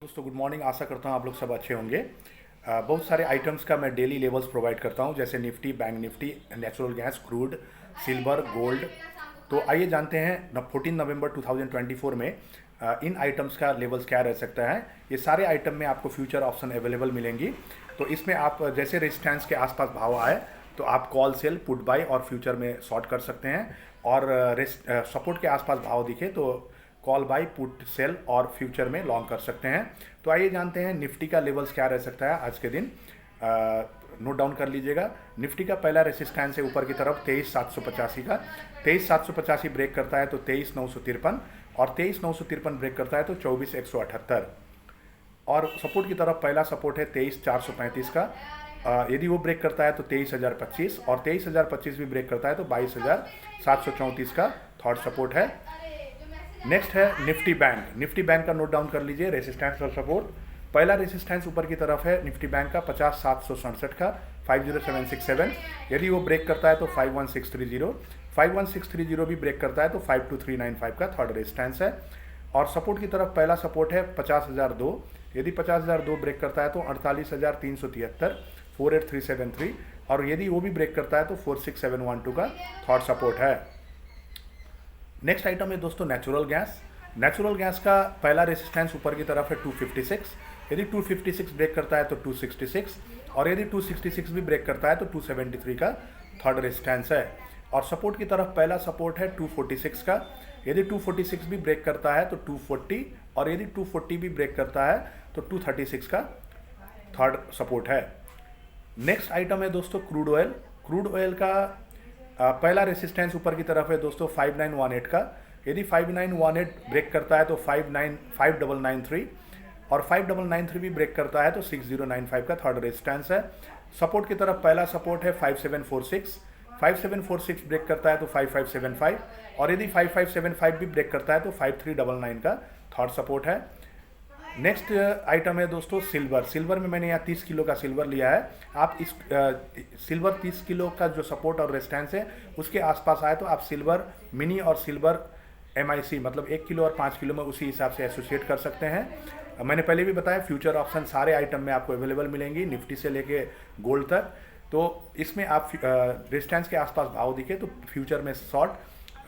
दोस्तों good morning. आशा करता हूँ आप लोग सब अच्छे होंगे। बहुत सारे आइटम्स का मैं डेली लेवल्स प्रोवाइड करता हूँ, जैसे Nifty, bank Nifty, natural gas, crude, silver, gold. तो आइए जानते हैं 14 नवंबर 2024 में इन आइटम्स का लेवल्स क्या रह सकता है। ये सारे आइटम में आपको फ्यूचर ऑप्शन अवेलेबल मिलेंगी। तो इसमें आप जैसे रेजिस्टेंस के आसपास भाव आए तो आप कॉल, सेल, पुट बाय और फ्यूचर में शॉर्ट कर सकते हैं, और सपोर्ट के आसपास भाव दिखे तो कॉल बाय, पुट, सेल और फ्यूचर में लॉन्ग कर सकते हैं। तो आइए जानते हैं निफ्टी का लेवल्स क्या रह सकता है आज के दिन। नोट डाउन कर लीजिएगा। निफ्टी का पहला रेसिस्टेंस है ऊपर की तरफ 23,785 का। 23,785 ब्रेक करता है तो 23,953, और 23,953 ब्रेक करता है तो 24,178, और सपोर्ट की तरफ पहला सपोर्ट है 23,435 का। यदि वो ब्रेक करता है तो 23,025, और 23,025 भी ब्रेक करता है तो 22,734 का थर्ड सपोर्ट है। नेक्स्ट है निफ्टी बैंक। निफ्टी बैंक का नोट डाउन कर लीजिए रेसिस्टेंस और सपोर्ट। पहला रेसिस्टेंस ऊपर की तरफ है निफ्टी बैंक का 50,767 का, 50767। यदि वो ब्रेक करता है तो 51630, 51630 भी ब्रेक करता है तो 52395 का थर्ड रेसिस्टेंस है। और सपोर्ट की तरफ पहला सपोर्ट है 50,002। यदि 50,002 ब्रेक करता है तो 48,373, 48373, और यदि वो भी ब्रेक करता है तो 46712 का थर्ड सपोर्ट है। नेक्स्ट आइटम है दोस्तों नेचुरल गैस। नेचुरल गैस का पहला रेसिस्टेंस ऊपर की तरफ है 256। यदि 256 ब्रेक करता है तो 266, और यदि 266 भी ब्रेक करता है तो 273 का थर्ड रेसिस्टेंस है। और सपोर्ट की तरफ पहला सपोर्ट है 246 का। यदि 246 भी ब्रेक करता है तो 240, और यदि 240 भी ब्रेक करता है तो 236 का थर्ड सपोर्ट है। नेक्स्ट आइटम है दोस्तों क्रूड ऑयल। क्रूड ऑयल का पहला रेसिस्टेंस ऊपर की तरफ है दोस्तों 5918 का। यदि 5918 ब्रेक करता है तो 5993, और 5993 भी ब्रेक करता है तो 6095 का थर्ड रेसिस्टेंस है। सपोर्ट की तरफ पहला सपोर्ट है 5746। 5746 ब्रेक करता है तो 5575, और यदि 5575 भी ब्रेक करता है तो 5399 का थर्ड सपोर्ट है। नेक्स्ट आइटम है दोस्तों सिल्वर। सिल्वर में मैंने यहाँ 30 किलो का सिल्वर लिया है। आप इस सिल्वर 30 किलो का जो सपोर्ट और रेजिस्टेंस है उसके आसपास आए तो आप सिल्वर मिनी और सिल्वर MIC मतलब 1 किलो और 5 किलो में उसी हिसाब से एसोसिएट कर सकते हैं। मैंने पहले भी बताया फ्यूचर ऑप्शन सारे आइटम में आपको अवेलेबल मिलेंगी, निफ्टी से लेके गोल्ड तक। तो इसमें आप रेजिस्टेंस के आसपास भाव दिखे तो फ्यूचर में शॉर्ट,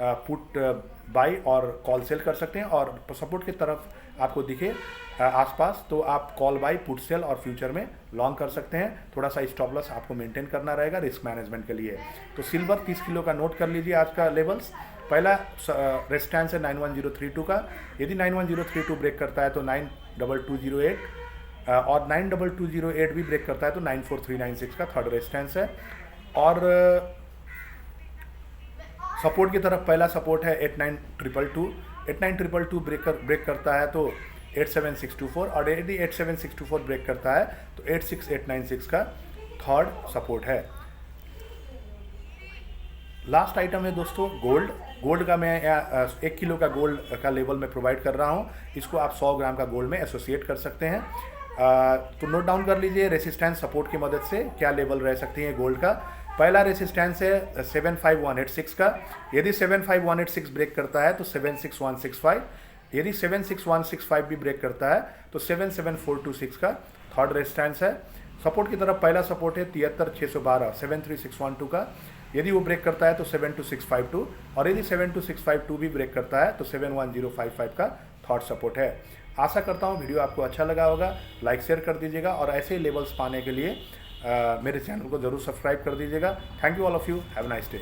पुट बाई और कॉल सेल कर सकते हैं, और सपोर्ट की तरफ आपको दिखे आसपास तो आप कॉल बाई, पुट सेल और फ्यूचर में लॉन्ग कर सकते हैं। थोड़ा सा स्टॉप लॉस आपको मेंटेन करना रहेगा रिस्क मैनेजमेंट के लिए। तो सिल्वर 30 किलो का नोट कर लीजिए आज का लेवल्स। पहला रेजिस्टेंस है 91032 का। यदि 91032 ब्रेक करता है तो 92208, और 92208 भी ब्रेक करता है तो 94396 का थर्ड रेजिस्टेंस है। और सपोर्ट की तरफ पहला सपोर्ट है 89222। 89222 ब्रेक करता है तो 87624, और यदि 87624 ब्रेक करता है तो 86896 का थर्ड सपोर्ट है। लास्ट आइटम है दोस्तों गोल्ड। गोल्ड का मैं 1 किलो का गोल्ड का लेवल में प्रोवाइड कर रहा हूँ। इसको आप 100 ग्राम का गोल्ड में एसोसिएट कर सकते हैं। तो नोट डाउन कर लीजिए रेसिस्टेंस सपोर्ट की मदद से क्या लेवल रह सकती है गोल्ड का। पहला रेसिस्टेंस है 75186 का। यदि 75186 ब्रेक करता है तो 76165, यदि 76165 भी ब्रेक करता है तो 77426 का थर्ड रेजिस्टेंस है। सपोर्ट की तरफ पहला सपोर्ट है 73612, 73612 का। यदि वो ब्रेक करता है तो 72652, और यदि 72652 भी ब्रेक करता है तो 71055 का थर्ड सपोर्ट है। आशा करता हूँ वीडियो आपको अच्छा लगा होगा। लाइक शेयर कर दीजिएगा, और ऐसे ही लेवल्स पाने के लिए मेरे चैनल को जरूर सब्सक्राइब कर दीजिएगा। Thank you all of you, have a nice day.